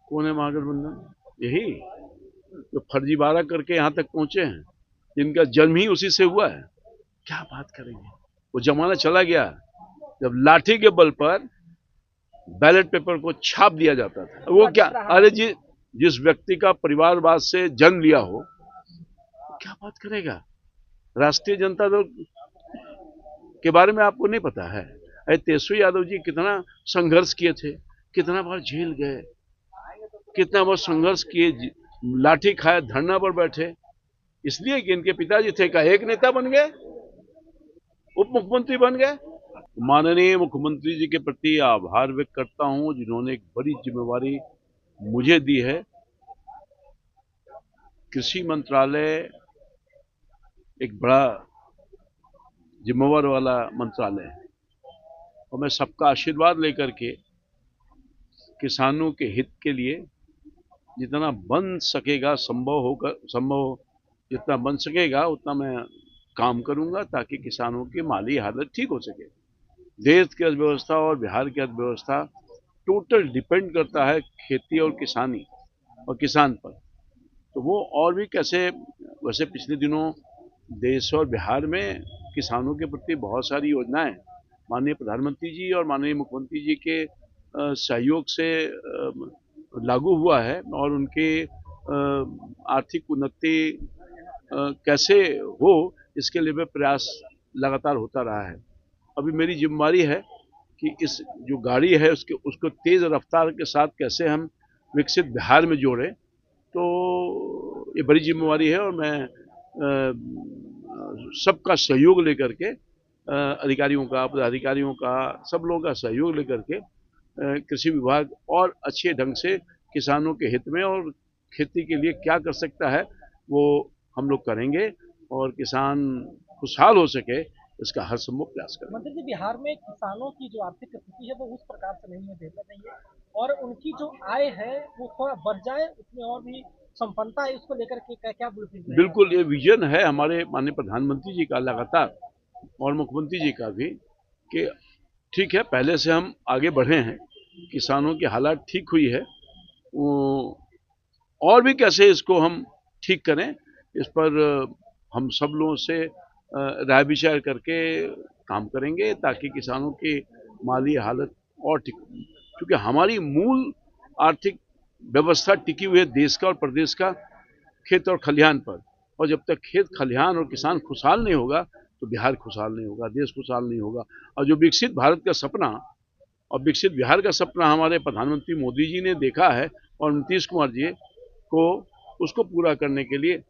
कौन है महागठबंधन? यही जो फर्जीवाड़ा करके यहाँ तक पहुंचे हैं, जिनका जन्म ही उसी से हुआ है। क्या बात करेंगे? वो जमाना चला गया जब लाठी के बल पर बैलेट पेपर को छाप दिया जाता था। वो क्या, अरे जिस व्यक्ति का परिवारवाद से जन्म लिया हो, क्या बात करेगा? राष्ट्रीय जनता दल के बारे में आपको नहीं पता है? अरे तेजस्वी यादव जी कितना संघर्ष किए थे, कितना बार जेल गए, कितना बार संघर्ष किए, लाठी खाए, धरना पर बैठे, इसलिए कि इनके पिताजी थे का एक नेता बन गए, उप मुख्यमंत्री बन गए। माननीय मुख्यमंत्री जी के प्रति आभार व्यक्त करता हूं, जिन्होंने एक बड़ी जिम्मेवारी मुझे दी है। कृषि मंत्रालय एक बड़ा जिम्मेवार वाला मंत्रालय है और मैं सबका आशीर्वाद लेकर के किसानों के हित के लिए जितना बन सकेगा, संभव जितना बन सकेगा उतना मैं काम करूंगा, ताकि किसानों की माली हालत ठीक हो सके। देश की अर्थव्यवस्था और बिहार की अर्थव्यवस्था टोटल डिपेंड करता है खेती और किसानी और किसान पर। तो वो और भी कैसे, वैसे पिछले दिनों देश और बिहार में किसानों के प्रति बहुत सारी योजनाएं माननीय प्रधानमंत्री जी और माननीय मुख्यमंत्री जी के सहयोग से लागू हुआ है, और उनके आर्थिक उन्नति कैसे हो, इसके लिए प्रयास लगातार होता रहा है। अभी मेरी जिम्मेदारी है कि इस जो गाड़ी है उसको तेज रफ्तार के साथ कैसे हम विकसित बिहार में जोड़ें। तो ये बड़ी जिम्मेवारी है और मैं सबका सहयोग लेकर के, अधिकारियों का, पदाधिकारियों का, सब लोगों का सहयोग लेकर के कृषि विभाग और अच्छे ढंग से किसानों के हित में और खेती के लिए क्या कर सकता है वो हम लोग करेंगे, और किसान खुशहाल हो सके इसका हर संभव प्रयास करें। मंत्री जी, बिहार में किसानों की जो आर्थिक स्थिति है वो उस प्रकार से नहीं है, बेहतर नहीं है, और उनकी जो आय है वो थोड़ा बढ़ जाए, उसमें और भी संपन्नता है, इसको लेकर के क्या क्या ब्लूप्रिंट रहेगा? बिल्कुल, ये विजन है हमारे माननीय प्रधानमंत्री जी का लगातार, और मुख्यमंत्री जी का भी, कि ठीक है पहले से हम आगे बढ़े हैं, किसानों की हालत ठीक हुई है, और भी कैसे इसको हम ठीक करें, इस पर हम सब लोगों से राय विचार करके काम करेंगे, ताकि किसानों की माली हालत और ठीक, क्योंकि हमारी मूल आर्थिक व्यवस्था टिकी हुई है देश का और प्रदेश का खेत और खलिहान पर, और जब तक खेत खलिहान और किसान खुशहाल नहीं होगा तो बिहार खुशहाल नहीं होगा, देश खुशहाल नहीं होगा। और जो विकसित भारत का सपना और विकसित बिहार का सपना हमारे प्रधानमंत्री मोदी जी ने देखा है, और नीतीश कुमार जी को उसको पूरा करने के लिए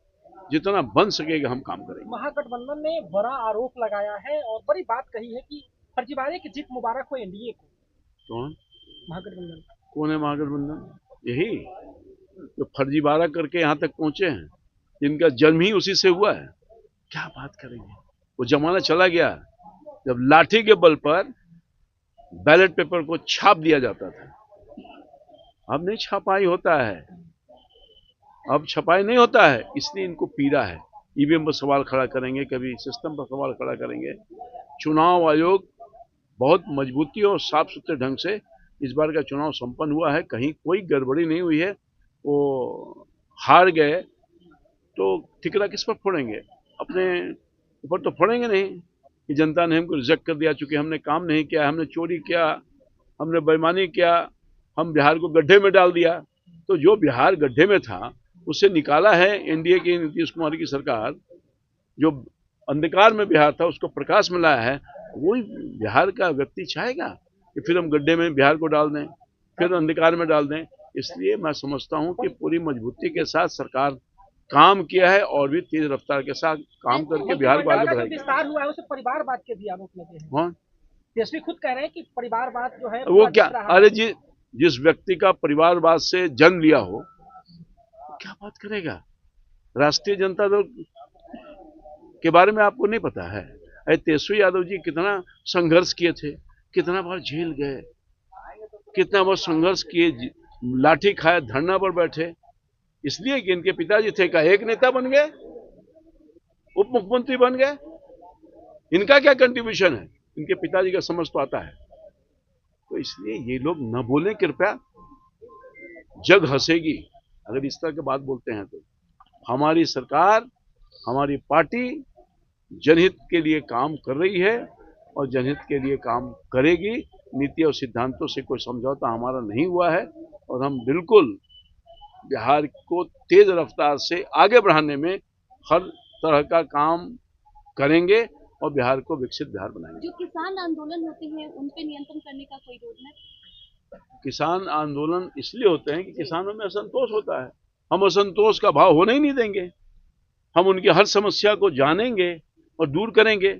जितना बन सकेगा हम काम करेंगे। महागठबंधन ने बड़ा आरोप लगाया है और बड़ी बात कही है कि फर्जीवाड़े की जीत मुबारक हो एनडीए को। कौन महागठबंधन कौन है महागठबंधन? यही जो फर्जीवाड़ा करके यहाँ तक पहुंचे हैं, जिनका जन्म ही उसी से हुआ है। क्या बात करेंगे? वो जमाना चला गया जब लाठी के बल पर बैलेट पेपर को छाप दिया जाता था। अब नहीं छपाई होता है, अब छपाई नहीं होता है, इसलिए इनको पीड़ा है। ईवीएम पर सवाल खड़ा करेंगे, कभी सिस्टम पर सवाल खड़ा करेंगे। चुनाव आयोग बहुत मजबूती और साफ सुथरे ढंग से इस बार का चुनाव संपन्न हुआ है, कहीं कोई गड़बड़ी नहीं हुई है। वो हार गए तो ठिकरा किस पर फोड़ेंगे? अपने ऊपर तो फोड़ेंगे नहीं कि जनता ने हमको रिजेक्ट कर दिया, चूंकि हमने काम नहीं किया, हमने चोरी किया, हमने बेईमानी किया, हम बिहार को गड्ढे में डाल दिया। तो जो बिहार गड्ढे में था उससे निकाला है एनडीए की नीतीश कुमार की सरकार, जो अंधकार में बिहार था उसको प्रकाश में लाया है। वही बिहार का व्यक्ति चाहेगा कि फिर हम गड्ढे में बिहार को डाल दें, फिर अंधकार में डाल दें। इसलिए मैं समझता हूं कि पूरी मजबूती के साथ सरकार काम किया है, और भी तेज रफ्तार के साथ काम करके बिहार को आगे बढ़ाएगी। विस्तार हुआ है, उसे परिवारवाद के भी आरोप लगे हैं। कौन? तेजस्वी खुद कह रहे हैं कि परिवारवाद जो है वो क्या, अरे जिस व्यक्ति का परिवारवाद से जन्म लिया हो, क्या बात करेगा? राष्ट्रीय जनता दल के बारे में आपको नहीं पता है? अरे तेजस्वी यादव जी कितना संघर्ष किए थे, कितना बार जेल गए, कितना बार संघर्ष किए, लाठी खाए, धरना पर बैठे, इसलिए कि इनके पिताजी थे का एक नेता बन गए, उप मुख्यमंत्री बन गए। इनका क्या कंट्रीब्यूशन है? इनके पिताजी का समझ तो आता है। तो इसलिए ये लोग न बोलें कृपया, जग हंसेगी अगर इस तरह की बात बोलते हैं। तो हमारी सरकार, हमारी पार्टी जनहित के लिए काम कर रही है और जनहित के लिए काम करेगी। नीति और सिद्धांतों से कोई समझौता हमारा नहीं हुआ है और हम बिल्कुल बिहार को तेज रफ्तार से आगे बढ़ाने में हर तरह का काम करेंगे और बिहार को विकसित बिहार बनाएंगे। जो किसान आंदोलन होते हैं उन पे नियंत्रण करने का कोई रोडमैप? किसान आंदोलन इसलिए होते हैं कि किसानों में असंतोष होता है। हम असंतोष का भाव होने ही नहीं देंगे। हम उनकी हर समस्या को जानेंगे और दूर करेंगे।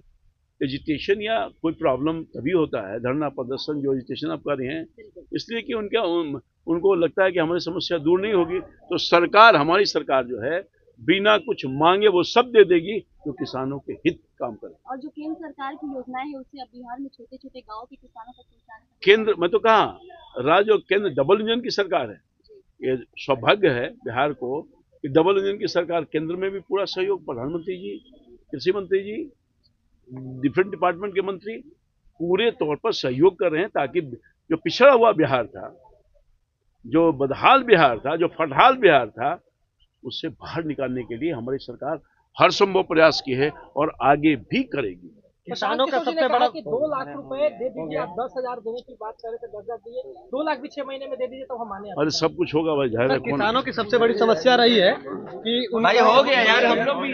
एजिटेशन या कोई प्रॉब्लम तभी होता है, धरना प्रदर्शन जो एजिटेशन आप कर रहे हैं, इसलिए कि उनको लगता है कि हमारी समस्या दूर नहीं होगी। तो सरकार, हमारी सरकार जो है, बिना कुछ मांगे वो सब दे देगी जो किसानों के हित काम करे। और जो केंद्र सरकार की योजनाएं हैं उससे अब बिहार में छोटे छोटे गाँव के किसानों का परेशान केंद्र, मैं तो कहा, राज्य और केंद्र डबल इंजन की सरकार है। ये सौभाग्य है बिहार को कि डबल इंजन की सरकार, केंद्र में भी पूरा सहयोग, प्रधानमंत्री जी, कृषि मंत्री जी, डिफरेंट डिपार्टमेंट के मंत्री पूरे तौर पर सहयोग कर रहे हैं ताकि जो पिछड़ा हुआ बिहार था, जो बदहाल बिहार था, जो फटहाल बिहार था, उससे बाहर निकालने के लिए हमारी सरकार हर संभव प्रयास की है और आगे भी करेगी। किसानों का सबसे बड़ा कि 2 लाख रुपए दे दीजिए, आप 10,000 देने की बात कर रहे थे, 10,000 दिए, 2 लाख भी 6 महीने में दे दीजिए तो हम माने। अरे सब कुछ होगा भाई, जाहिर है। किसानों की सबसे बड़ी समस्या रही है कि भाई हो गया यार, हम लोग भी